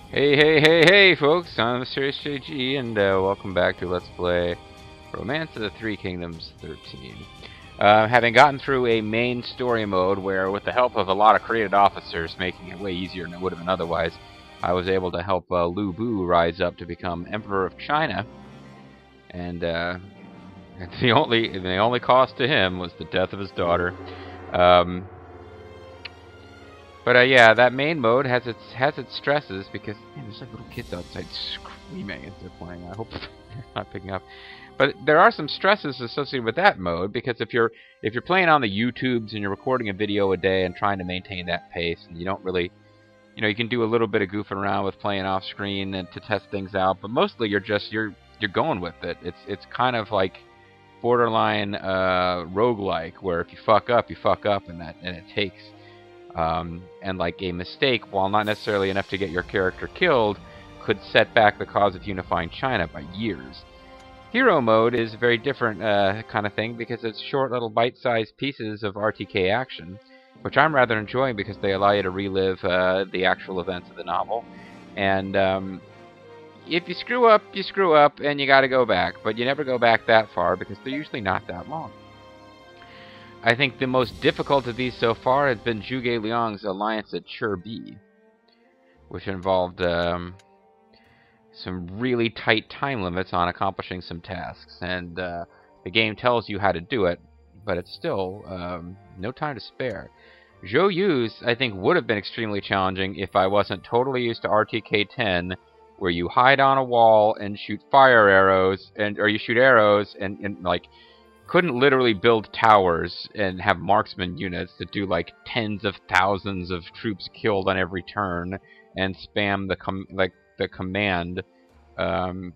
Hey, folks, I'm Serious JG, and welcome back to Let's Play Romance of the Three Kingdoms 13. Having gotten through a main story mode where, with the help of a lot of created officers making it way easier than it would have been otherwise, I was able to help Lu Bu rise up to become Emperor of China, and the only cost to him was the death of his daughter. But yeah, that main mode has its stresses because man, there's like little kids outside screaming as they're playing. I hope they're not picking up. But there are some stresses associated with that mode because if you're playing on the YouTubes and you're recording a video a day and trying to maintain that pace, and you don't really, you can do a little bit of goofing around with playing off screen and to test things out, but mostly you're going with it. It's kind of like borderline roguelike, where if you fuck up, and it takes. And like a mistake, while not necessarily enough to get your character killed, could set back the cause of unifying China by years. Hero mode is a very different kind of thing because it's short little bite-sized pieces of RTK action, which I'm rather enjoying because they allow you to relive the actual events of the novel. And if you screw up, and you gotta go back, but you never go back that far because they're usually not that long. I think the most difficult of these so far has been Zhuge Liang's alliance at XIII, which involved some really tight time limits on accomplishing some tasks, and the game tells you how to do it, but it's still no time to spare. Zhou Yu's, I think, would have been extremely challenging if I wasn't totally used to RTK 10, where you hide on a wall and shoot fire arrows, or you shoot arrows, and like, couldn't literally build towers and have marksman units that do like tens of thousands of troops killed on every turn and spam the command or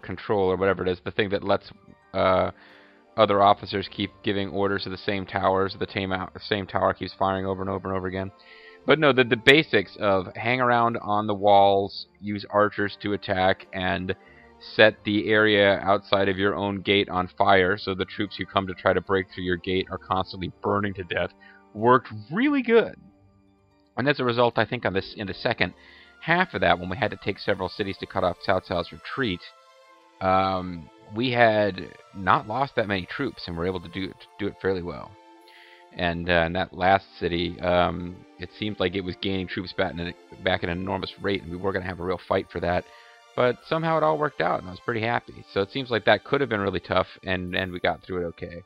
control or whatever it is, the thing that lets other officers keep giving orders to the same towers. The same tower keeps firing over and over and over again. But no, the basics of hang around on the walls, use archers to attack, and set the area outside of your own gate on fire so the troops who come to try to break through your gate are constantly burning to death, worked really good. And as a result, I think in the second half of that, when we had to take several cities to cut off Cao Cao's retreat, we had not lost that many troops and were able to do it fairly well. And in that last city, it seemed like it was gaining troops back at an enormous rate, and we were going to have a real fight for that. But somehow it all worked out, and I was pretty happy. So it seems like that could have been really tough, and we got through it okay.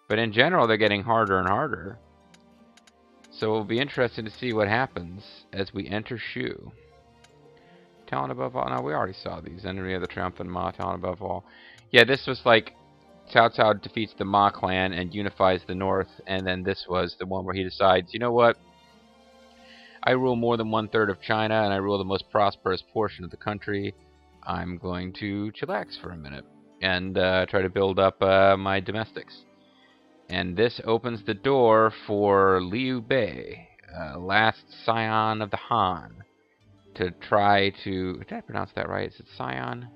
But in general, they're getting harder and harder. So it'll be interesting to see what happens as we enter Shu. Talent above all. Now, we already saw these. Enemy of the Triumphant Ma, Talent above all. Yeah, this was like Cao Cao defeats the Ma clan and unifies the north, and then this was the one where he decides, you know what? I rule more than 1/3 of China, and I rule the most prosperous portion of the country. I'm going to chillax for a minute and try to build up my domestics. And this opens the door for Liu Bei, last scion of the Han, to try to... Did I pronounce that right? Is it scion?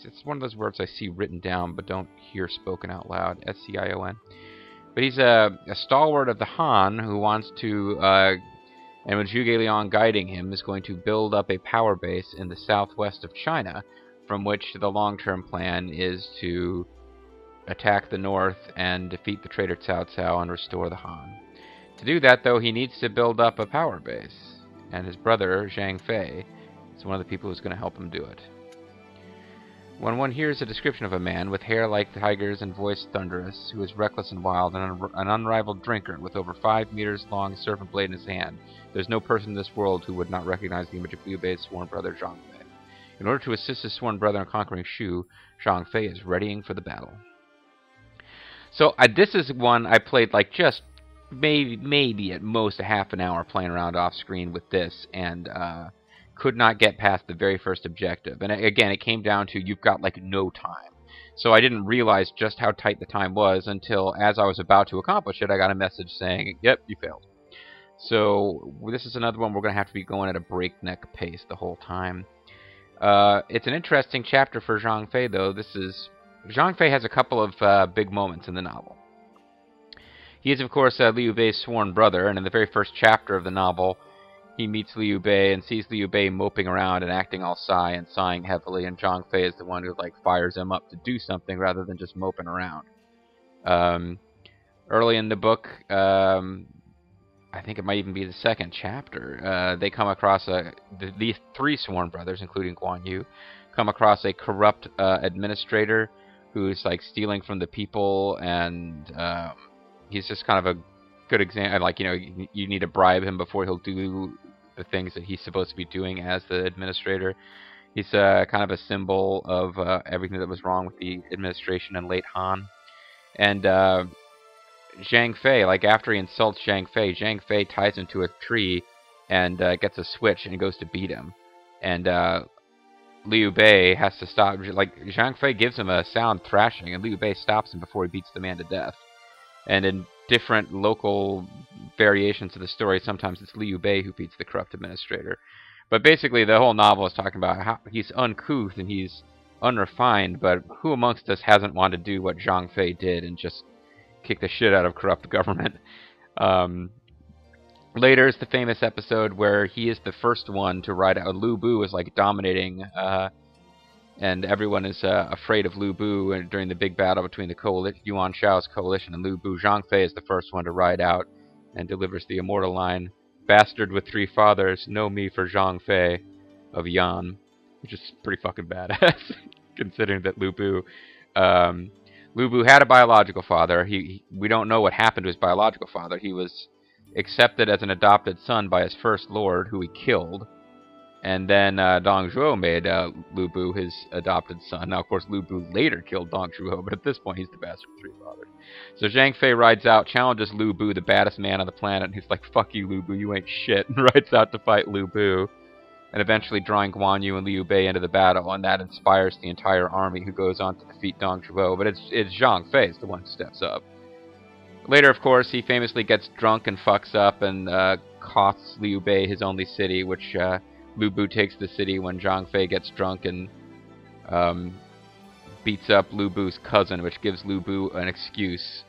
It's one of those words I see written down but don't hear spoken out loud. S-C-I-O-N. But he's a stalwart of the Han who wants to... and with Zhuge Liang guiding him, is going to build up a power base in the southwest of China, from which the long-term plan is to attack the north and defeat the traitor Cao Cao and restore the Han. To do that, though, he needs to build up a power base, and his brother, Zhang Fei, is one of the people who's going to help him do it. When one hears a description of a man with hair like tigers and voice thunderous, who is reckless and wild, and an unrivaled drinker with over 5 meters long serpent blade in his hand, there's no person in this world who would not recognize the image of Liu Bei's sworn brother Zhang Fei. In order to assist his sworn brother in conquering Shu, Zhang Fei is readying for the battle. So this is one I played like just maybe at most a half an hour playing around off screen with this, and could not get past the very first objective. And again, it came down to you've got like no time. So I didn't realize just how tight the time was until as I was about to accomplish it, I got a message saying, yep, you failed. So this is another one we're going to have to be going at a breakneck pace the whole time. It's an interesting chapter for Zhang Fei, though. Zhang Fei has a couple of big moments in the novel. He is, of course, Liu Bei's sworn brother, and in the very first chapter of the novel, he meets Liu Bei and sees Liu Bei moping around and acting all sigh and sighing heavily, and Zhang Fei is the one who like fires him up to do something rather than just moping around. Early in the book, I think it might even be the second chapter, they come across these three sworn brothers, including Guan Yu, come across a corrupt administrator who's like stealing from the people, and he's just kind of a good example. Like, you know, you need to bribe him before he'll do the things that he's supposed to be doing as the administrator. He's kind of a symbol of everything that was wrong with the administration in late Han. And Zhang Fei, like after he insults Zhang Fei ties him to a tree and gets a switch and goes to beat him. And Liu Bei has to stop. Like, Zhang Fei gives him a sound thrashing, and Liu Bei stops him before he beats the man to death. And in different local variations of the story, sometimes it's Liu Bei who beats the corrupt administrator. But basically, the whole novel is talking about how he's uncouth and he's unrefined, but who amongst us hasn't wanted to do what Zhang Fei did and just kick the shit out of corrupt government? Later is the famous episode where he is the first one to ride out. Lu Bu is like dominating, and everyone is afraid of Lu Bu. And during the big battle between the Yuan Shao's coalition and Lu Bu, Zhang Fei is the first one to ride out and delivers the immortal line, "Bastard with three fathers, know me for Zhang Fei of Yan," which is pretty fucking badass, considering that Lu Bu had a biological father. We don't know what happened to his biological father. He was accepted as an adopted son by his first lord, who he killed. And then Dong Zhuo made Lu Bu his adopted son. Now, of course, Lu Bu later killed Dong Zhuo, but at this point, he's the bastard of three fathers. So Zhang Fei rides out, challenges Lu Bu, the baddest man on the planet, and he's like, "Fuck you, Lu Bu, you ain't shit," and rides out to fight Lu Bu, and eventually drawing Guan Yu and Liu Bei into the battle, and that inspires the entire army, who goes on to defeat Dong Zhuo. But it's Zhang Fei is the one who steps up. Later, of course, he famously gets drunk and fucks up and costs Liu Bei his only city, which Lu Bu takes the city when Zhang Fei gets drunk and beats up Lu Bu's cousin, which gives Lu Bu an excuse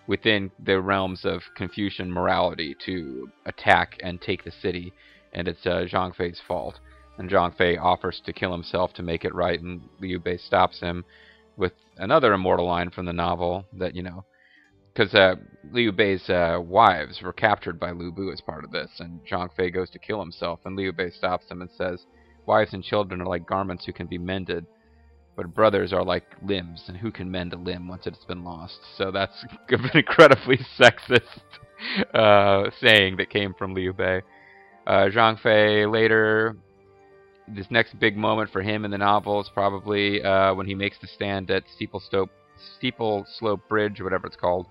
within the realms of Confucian morality to attack and take the city, and it's Zhang Fei's fault. And Zhang Fei offers to kill himself to make it right, and Liu Bei stops him with another immortal line from the novel that, you know, because Liu Bei's wives were captured by Lu Bu as part of this, and Zhang Fei goes to kill himself, and Liu Bei stops him and says, "Wives and children are like garments who can be mended, but brothers are like limbs, and who can mend a limb once it's been lost?" So that's an incredibly sexist saying that came from Liu Bei. Zhang Fei later, this next big moment for him in the novel is probably when he makes the stand at Steeple Slope Bridge, or whatever it's called.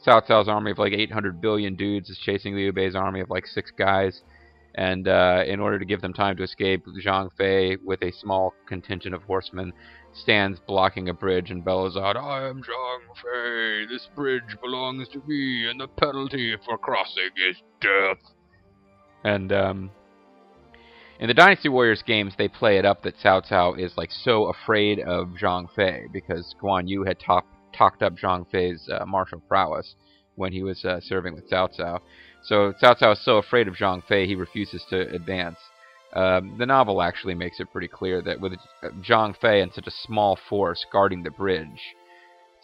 Cao Cao's army of like 800 billion dudes is chasing Liu Bei's army of like 6 guys, and in order to give them time to escape, Zhang Fei, with a small contingent of horsemen, stands blocking a bridge and bellows out, "I am Zhang Fei, this bridge belongs to me, and the penalty for crossing is death." And in the Dynasty Warriors games, they play it up that Cao Cao is like so afraid of Zhang Fei because Guan Yu had talked up Zhang Fei's martial prowess when he was serving with Cao Cao. So Cao Cao is so afraid of Zhang Fei, he refuses to advance. The novel actually makes it pretty clear that with Zhang Fei and such a small force guarding the bridge,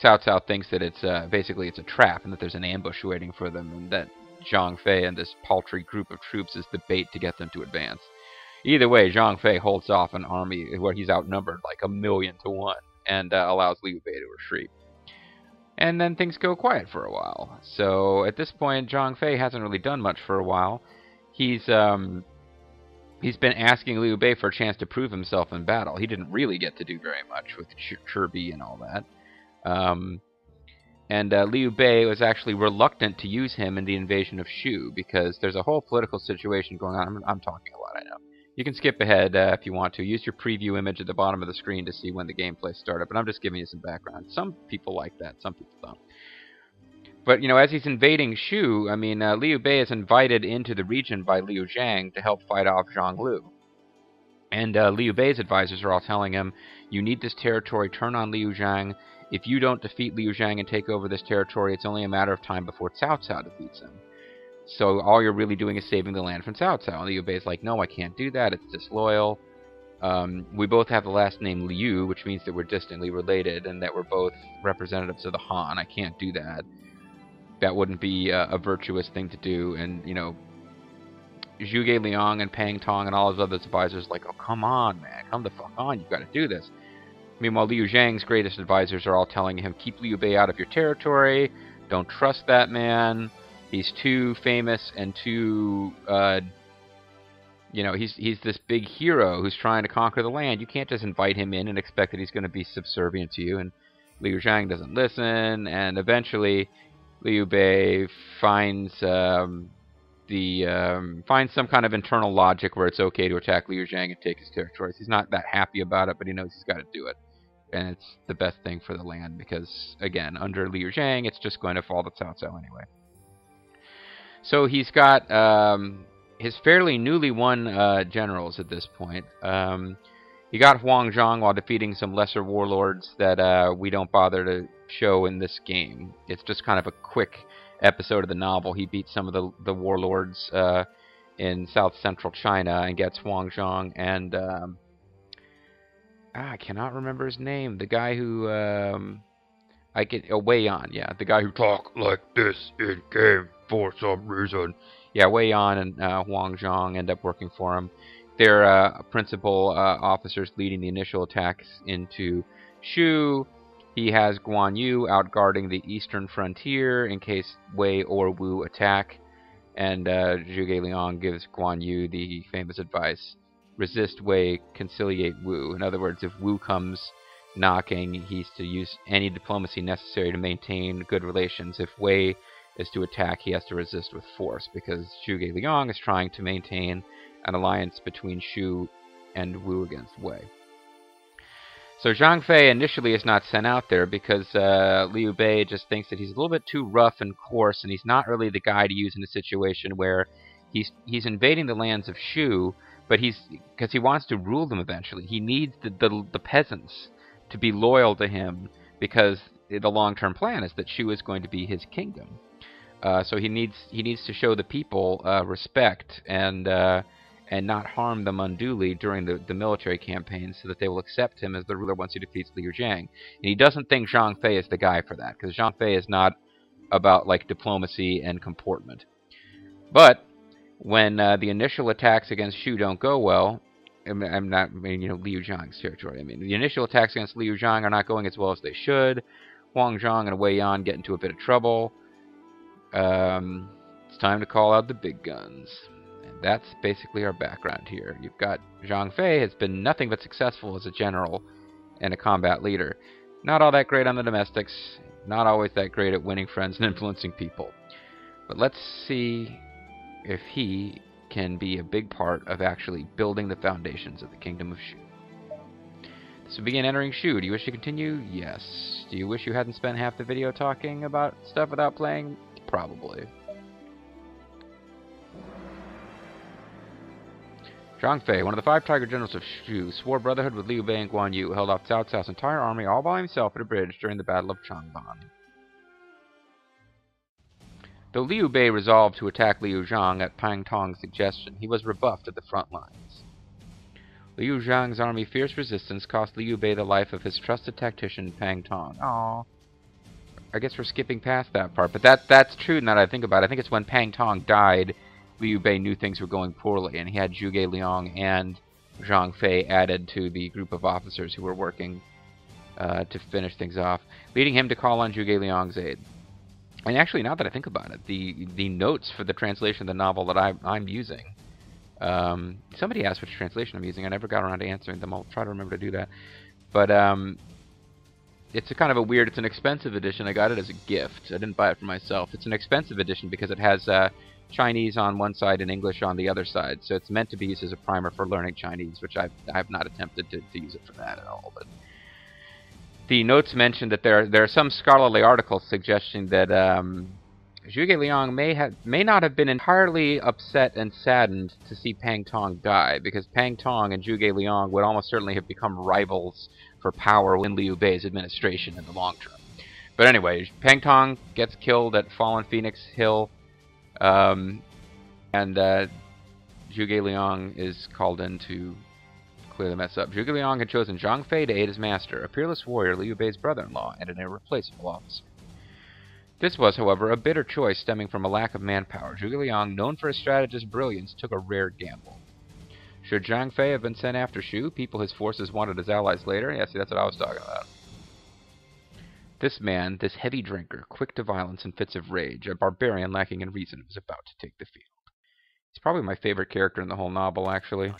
Cao Cao thinks that it's basically it's a trap and that there's an ambush waiting for them, and that Zhang Fei and this paltry group of troops is the bait to get them to advance. Either way, Zhang Fei holds off an army where he's outnumbered like 1,000,000 to 1 and allows Liu Bei to retreat. And then things go quiet for a while. So at this point, Zhang Fei hasn't really done much for a while. He's been asking Liu Bei for a chance to prove himself in battle. He didn't really get to do very much with Chirbi and all that. Liu Bei was actually reluctant to use him in the invasion of Shu because there's a whole political situation going on. I'm talking a lot, I know. You can skip ahead if you want to. Use your preview image at the bottom of the screen to see when the gameplay started, but I'm just giving you some background. Some people like that, some people don't. But, you know, as he's invading Shu, I mean, Liu Bei is invited into the region by Liu Zhang to help fight off Zhang Lu. And Liu Bei's advisors are all telling him, "You need this territory, turn on Liu Zhang. If you don't defeat Liu Zhang and take over this territory, it's only a matter of time before Cao Cao defeats him." So all you're really doing is saving the land from Cao Cao. And Liu Bei's like, no, I can't do that. It's disloyal. We both have the last name Liu, which means that we're distantly related and that we're both representatives of the Han. I can't do that. That wouldn't be a virtuous thing to do. And, you know, Zhuge Liang and Pang Tong and all his other advisors like, oh, come on, man. Come the fuck on. You've got to do this. Meanwhile, Liu Zhang's greatest advisors are all telling him, keep Liu Bei out of your territory. Don't trust that man. He's too famous and too, you know, he's this big hero who's trying to conquer the land. You can't just invite him in and expect that he's going to be subservient to you. And Liu Zhang doesn't listen, and eventually Liu Bei finds finds some kind of internal logic where it's okay to attack Liu Zhang and take his territories. He's not that happy about it, but he knows he's got to do it. And it's the best thing for the land because, again, under Liu Zhang, it's just going to fall to Cao Cao anyway. So he's got his fairly newly won generals at this point. He got Huang Zhang while defeating some lesser warlords that we don't bother to show in this game. It's just kind of a quick episode of the novel. He beats some of the warlords in south-central China and gets Huang Zhang and I cannot remember his name. The guy who Wei Yan, yeah, the guy who talked like this in game for some reason. Yeah, Wei Yan and Huang Zhang end up working for him. They're principal officers leading the initial attacks into Shu. He has Guan Yu out guarding the eastern frontier in case Wei or Wu attack. And Zhuge Liang gives Guan Yu the famous advice, resist Wei, conciliate Wu. In other words, if Wu comes knocking, he's to use any diplomacy necessary to maintain good relations. If Wei is to attack, he has to resist with force, because Zhuge Liang is trying to maintain an alliance between Shu and Wu against Wei. So Zhang Fei initially is not sent out there because Liu Bei just thinks that he's a little bit too rough and coarse, and he's not really the guy to use in a situation where he's invading the lands of Shu, but because he wants to rule them eventually. He needs the peasants to be loyal to him because the long-term plan is that Shu is going to be his kingdom. So he needs to show the people respect and not harm them unduly during the military campaign so that they will accept him as the ruler once he defeats Liu Zhang. And he doesn't think Zhang Fei is the guy for that, because Zhang Fei is not about like diplomacy and comportment. But when the initial attacks against Shu don't go well, I'm not, you know, Liu Zhang's territory. I mean, the initial attacks against Liu Zhang are not going as well as they should. Huang Zhang and Wei Yan get into a bit of trouble. It's time to call out the big guns. And that's basically our background here. You've got Zhang Fei has been nothing but successful as a general and a combat leader. Not all that great on the domestics. Not always that great at winning friends and influencing people. But let's see if he can be a big part of actually building the foundations of the Kingdom of Shu. So begin entering Shu. Do you wish to continue? Yes. Do you wish you hadn't spent half the video talking about stuff without playing? Probably. Zhang Fei, one of the 5 tiger generals of Shu, swore brotherhood with Liu Bei and Guan Yu, held off Cao Cao's entire army all by himself at a bridge during the Battle of Changban. Though Liu Bei resolved to attack Liu Zhang at Pang Tong's suggestion, he was rebuffed at the front lines. Liu Zhang's army's fierce resistance cost Liu Bei the life of his trusted tactician Pang Tong. Aww. I guess we're skipping past that part, but that's true now that I think about it. I think it's when Pang Tong died, Liu Bei knew things were going poorly, and he had Zhuge Liang and Zhang Fei added to the group of officers who were working to finish things off, leading him to call on Zhuge Liang's aid. And actually, now that I think about it, the notes for the translation of the novel that I'm using, somebody asked which translation I'm using. I never got around to answering them. I'll try to remember to do that. But it's a kind of a weird, it's an expensive edition. I got it as a gift. I didn't buy it for myself. It's an expensive edition because it has Chinese on one side and English on the other side. So it's meant to be used as a primer for learning Chinese, which I have not attempted to use it for that at all. But the notes mention that there are some scholarly articles suggesting that Zhuge Liang may not have been entirely upset and saddened to see Pang Tong die, because Pang Tong and Zhuge Liang would almost certainly have become rivals for power in Liu Bei's administration in the long term. But anyway, Pang Tong gets killed at Fallen Phoenix Hill. And Zhuge Liang is called in to clear the mess up. Zhuge Liang had chosen Zhang Fei to aid his master, a peerless warrior, Liu Bei's brother-in-law, and an irreplaceable officer. This was, however, a bitter choice stemming from a lack of manpower. Zhuge Liang, known for his strategist's brilliance, took a rare gamble. Should Zhang Fei have been sent after Shu, people his forces wanted as allies later? Yeah, see, that's what I was talking about. This man, this heavy drinker, quick to violence and fits of rage, a barbarian lacking in reason, was about to take the field. He's probably my favorite character in the whole novel, actually.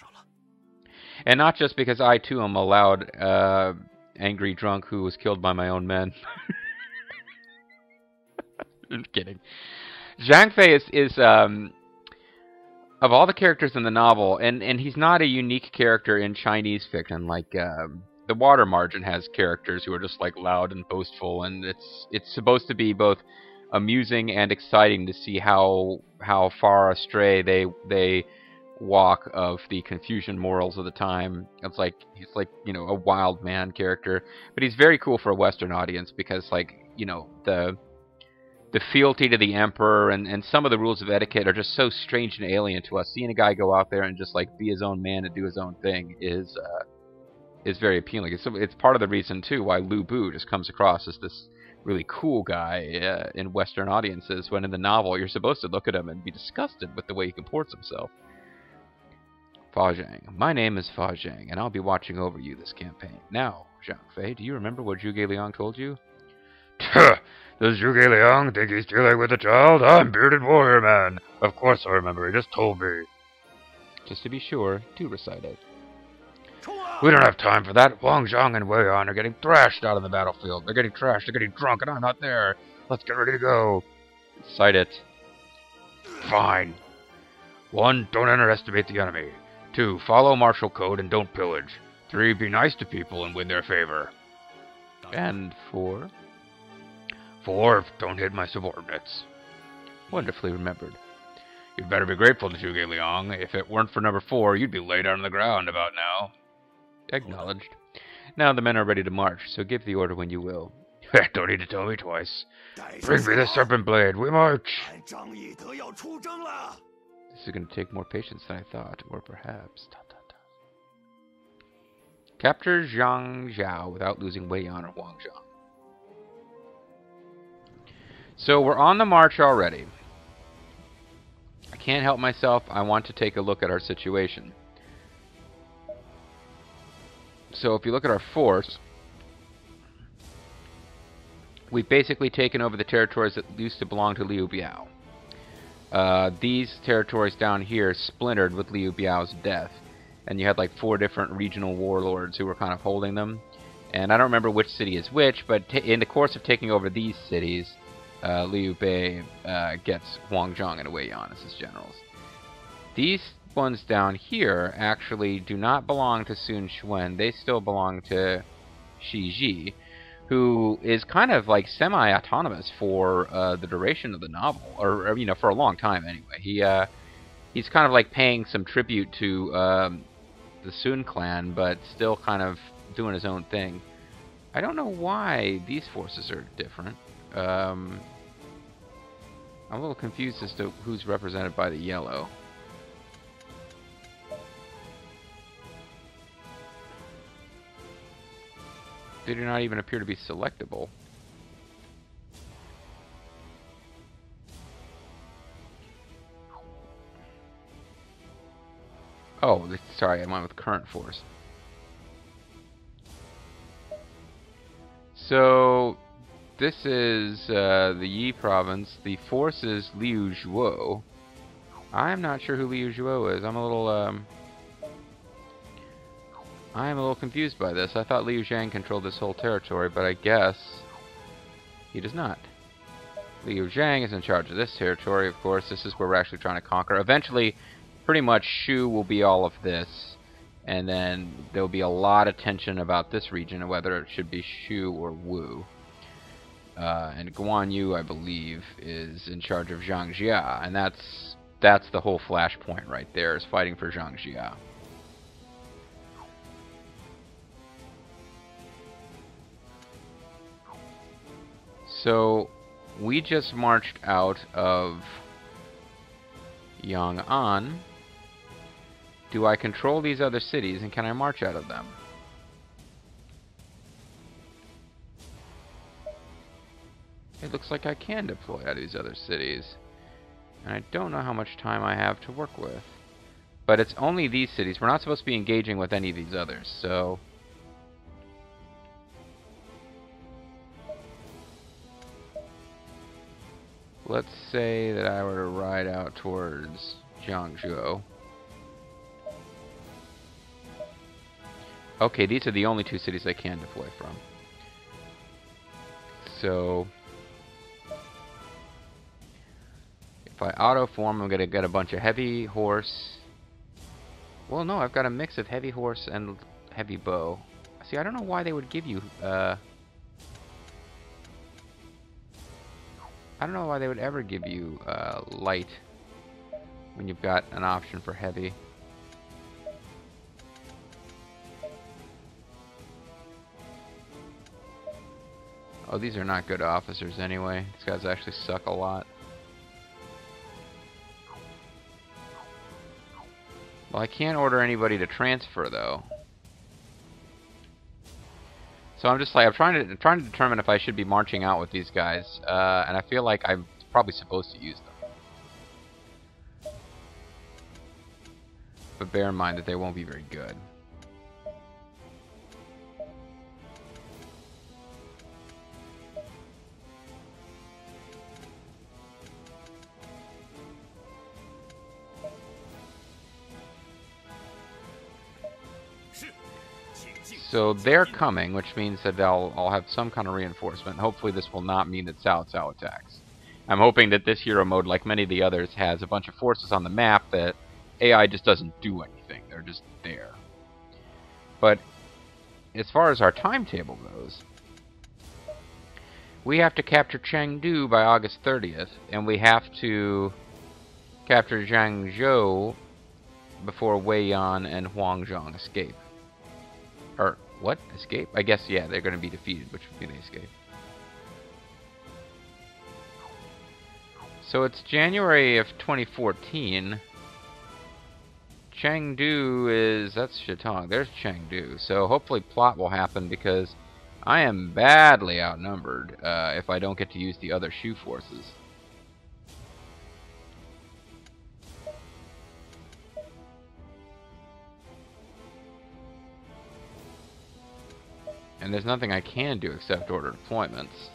And not just because I, too, am a loud, angry drunk who was killed by my own men. Just kidding. Zhang Fei is of all the characters in the novel, and he's not a unique character in Chinese fiction, like, the Water Margin has characters who are just, like, loud and boastful, and it's supposed to be both amusing and exciting to see how far astray they walk of the Confucian morals of the time. He's like, you know, a wild man character, but he's very cool for a Western audience because, like, you know, the fealty to the emperor and some of the rules of etiquette are just so strange and alien to us. Seeing a guy go out there and just, like, be his own man and do his own thing is very appealing. It's part of the reason too why Lu Bu just comes across as this really cool guy in Western audiences, when in the novel you're supposed to look at him and be disgusted with the way he comports himself. Fa Zhang. My name is Fa Zhang, and I'll be watching over you this campaign. Now, Zhang Fei, do you remember what Zhuge Liang told you? Does Zhuge Liang think he's dealing with a child? I'm Bearded Warrior Man. Of course I remember, he just told me. Just to be sure, do recite it. We don't have time for that. Wang Zhang and Wei Yan are getting thrashed out on the battlefield. They're getting trashed, they're getting drunk, and I'm not there. Let's get ready to go. Cite it. Fine. 1. Don't underestimate the enemy. 2. Follow martial code and don't pillage. 3. Be nice to people and win their favor. And 4? 4. Don't hit my subordinates. Wonderfully remembered. You'd better be grateful to Zhuge Liang. If it weren't for number 4, you'd be laid out on the ground about now. Acknowledged. Now the men are ready to march, so give the order when you will. Don't need to tell me twice. Bring me the serpent blade. We march. This is going to take more patience than I thought, or perhaps... Capture Zhang Zhao without losing Wei Yan or Wang Zhang. So we're on the march already. I can't help myself. I want to take a look at our situation. So if you look at our force, we've basically taken over the territories that used to belong to Liu Biao. These territories down here splintered with Liu Biao's death, and you had like 4 different regional warlords who were kind of holding them. And I don't remember which city is which, but in the course of taking over these cities, Liu Bei gets Wang Zhang and Wei Yan as his generals. These ones down here actually do not belong to Sun Quan. They still belong to Shi Ji, who is kind of like semi-autonomous for the duration of the novel, or you know, for a long time anyway. He's kind of like paying some tribute to the Sun clan, but still kind of doing his own thing. I don't know why these forces are different. I'm a little confused as to who's represented by the yellow. They do not even appear to be selectable. Oh, sorry, I went with current force. So, this is the Yi province. The force is Liu Zhuo. I'm not sure who Liu Zhuo is. I'm a little confused by this. I thought Liu Zhang controlled this whole territory, but I guess he does not. Liu Zhang is in charge of this territory, of course. This is where we're actually trying to conquer. Eventually, pretty much Shu will be all of this, and then there'll be a lot of tension about this region and whether it should be Shu or Wu. And Guan Yu, I believe, is in charge of Zhangjia, and that's the whole flashpoint right there, is fighting for Zhangjia. So we just marched out of Yong'an. Do I control these other cities, and can I march out of them? It looks like I can deploy out of these other cities. And I don't know how much time I have to work with. But it's only these cities. We're not supposed to be engaging with any of these others, so... let's say that I were to ride out towards Jiangzhou. Okay, these are the only two cities I can deploy from. So... if I auto-form, I'm going to get a bunch of heavy horse. Well, no, I've got a mix of heavy horse and heavy bow. See, I don't know why they would give you... I don't know why they would ever give you light when you've got an option for heavy. Oh, these are not good officers anyway. These guys actually suck a lot. Well, I can't order anybody to transfer though. So I'm just like, I'm trying to determine if I should be marching out with these guys, and I feel like I'm probably supposed to use them. But bear in mind that they won't be very good. So they're coming, which means that I'll have some kind of reinforcement. Hopefully this will not mean that Cao Cao attacks. I'm hoping that this hero mode, like many of the others, has a bunch of forces on the map that AI just doesn't do anything. They're just there. But as far as our timetable goes, we have to capture Chengdu by August 30th, and we have to capture Jiangzhou before Weiyan and Huangzhong escape. Or, what? Escape? I guess, yeah, they're going to be defeated, which would be the escape. So it's January of 2014. Chengdu is... that's Shatong. There's Chengdu. So hopefully plot will happen, because I am badly outnumbered if I don't get to use the other Shu forces. And there's nothing I can do except order deployments.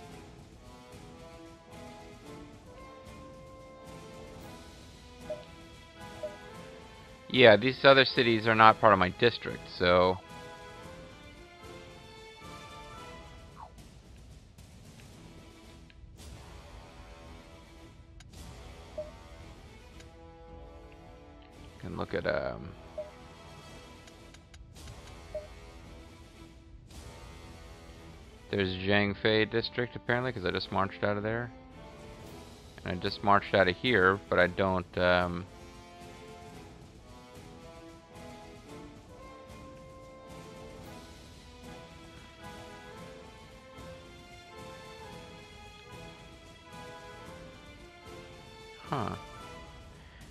Yeah, these other cities are not part of my district, so... you can look at, there's Zhangfei district, apparently, because I just marched out of there. And I just marched out of here, but I don't, huh.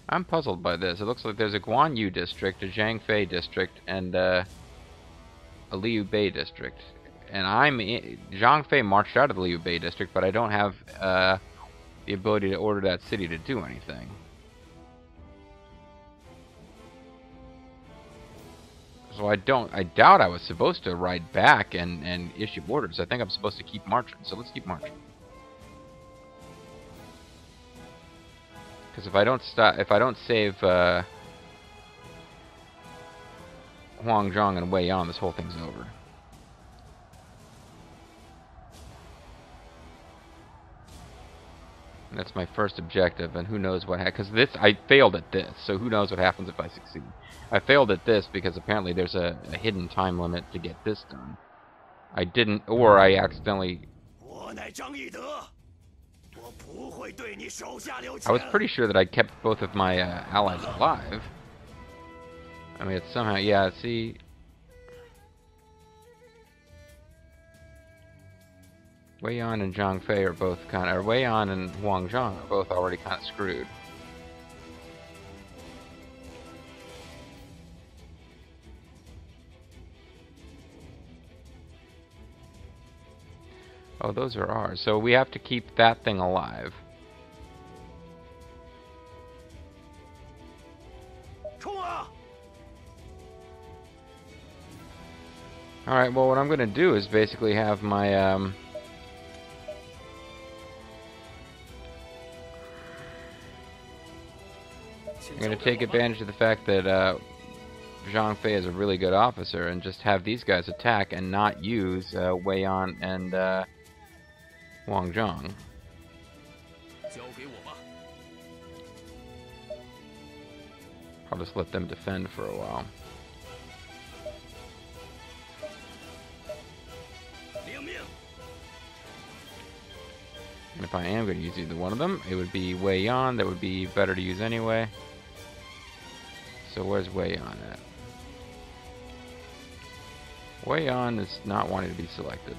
I'm puzzled by this. It looks like there's a Guan Yu district, a Zhangfei district, and a Liu Bei district. And Zhangfei marched out of the Liu Bei district, but I don't have the ability to order that city to do anything. So I doubt I was supposed to ride back and issue orders. I think I'm supposed to keep marching, so let's keep marching. Because if I don't save Huangzhong and Weiyan, this whole thing's over. And that's my first objective, and who knows what happens. Because I failed at this, so who knows what happens if I succeed. I failed at this because apparently there's a hidden time limit to get this done. I didn't, or I accidentally... I was pretty sure that I kept both of my allies alive. I mean, it's somehow... yeah, see... Weiyan and Zhangfei are both kind of... or Weiyan and Huangzhong are both already kind of screwed. Oh, those are ours. So we have to keep that thing alive. Alright, well, what I'm going to do is basically have my, I'm going to take advantage of the fact that Zhang Fei is a really good officer and just have these guys attack and not use Wei Yan and Wang Zhang. I'll just let them defend for a while. And if I am going to use either one of them, it would be Wei Yan. That would be better to use anyway. So where's Wei Yan at? Wei Yan is not wanting to be selected.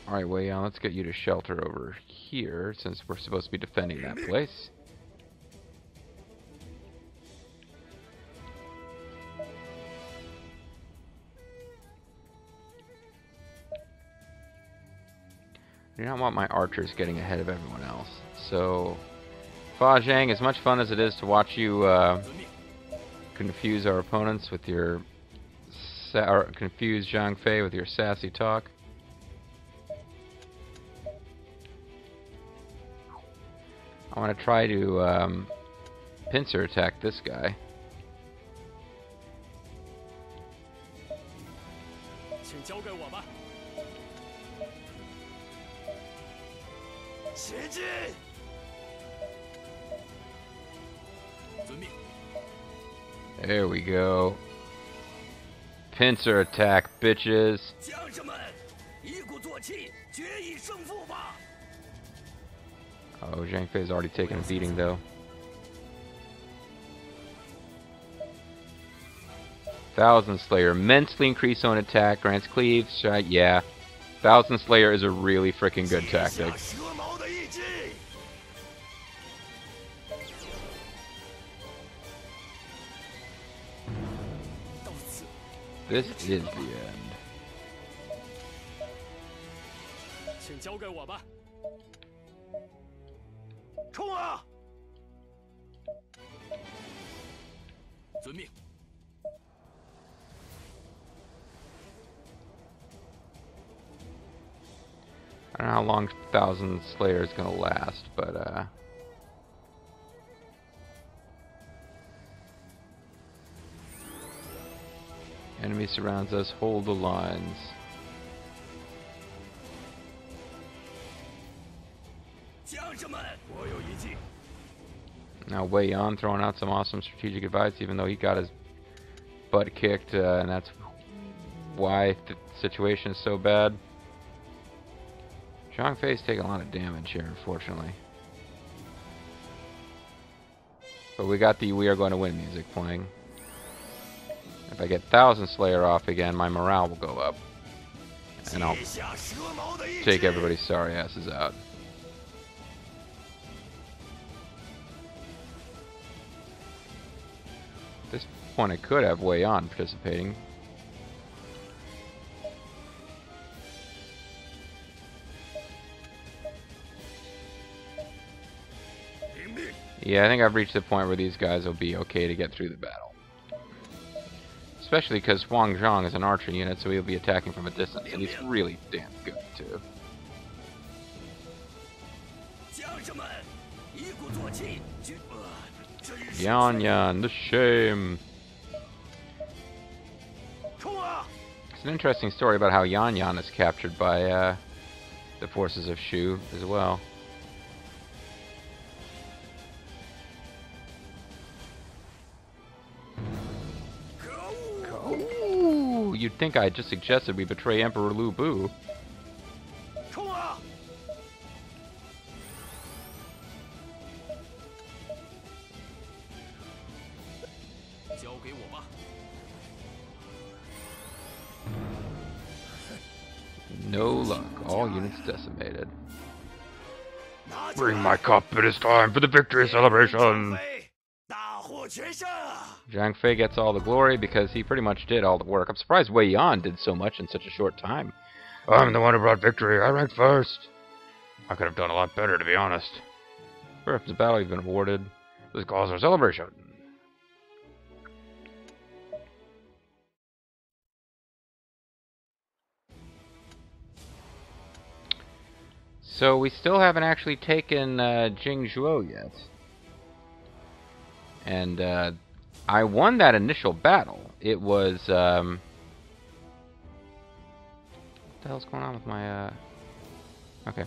Alright, Wei Yan, let's get you to shelter over here, since we're supposed to be defending that place. I do not want my archers getting ahead of everyone else. So, Fa Zhang, as much fun as it is to watch you confuse our opponents with your... or confuse Zhang Fei with your sassy talk. I want to try to pincer attack this guy. There we go. Pincer attack, bitches. Oh, Zhang Fei's already taken a beating, though. Thousand Slayer. Immensely increased zone attack. Grants cleave. Strike. Yeah. Thousand Slayer is a really freaking good tactic. This is the end. I don't know how long Thousand Slayer is going to last, but enemy surrounds us, hold the lines. Now Wei Yan throwing out some awesome strategic advice, even though he got his butt kicked, and that's why the situation is so bad. Zhang Fei's taking a lot of damage here, unfortunately. But we got the "We Are Going to Win" music playing. If I get Thousand Slayer off again, my morale will go up. And I'll take everybody's sorry asses out. At this point I could have Wei Yan participating. Yeah, I think I've reached the point where these guys will be okay to get through the battle. Especially because Wang Zhang is an archer unit, so he'll be attacking from a distance, and he's really damn good, too. Yan Yan, the shame! It's an interesting story about how Yan Yan is captured by the forces of Shu as well. You'd think I just suggested we betray Emperor Lu Bu. No luck. All units decimated. Bring my cup. It is time for the victory celebration. Zhang Fei gets all the glory because he pretty much did all the work. I'm surprised Wei Yan did so much in such a short time. I'm the one who brought victory. I ranked first. I could have done a lot better, to be honest. For the battle, you've been awarded. This calls for celebration. So we still haven't actually taken Jingzhuo yet. And I won that initial battle. It was... what the hell's going on with my... Okay.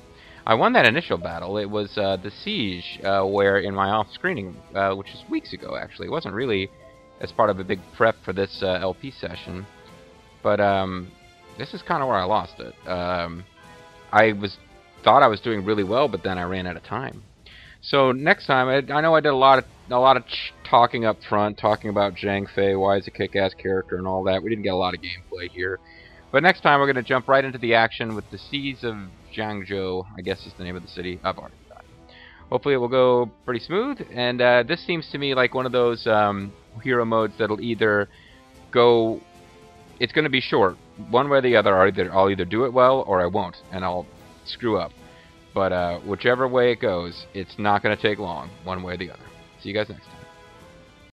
I won that initial battle. It was the siege, where in my off-screening, which was weeks ago, actually. It wasn't really as part of a big prep for this LP session. But this is kind of where I lost it. I thought I was doing really well, but then I ran out of time. So next time, I know I did a lot of talking up front, talking about Zhang Fei, why he's a kick-ass character and all that. We didn't get a lot of gameplay here. But next time, we're going to jump right into the action with the Siege of Zhangzhou, I guess is the name of the city. I've already forgotten. Hopefully it will go pretty smooth, and this seems to me like one of those hero modes that'll either go... It's going to be short. One way or the other, I'll either do it well or I won't, and I'll screw up. But whichever way it goes, it's not going to take long, one way or the other. See you guys next time.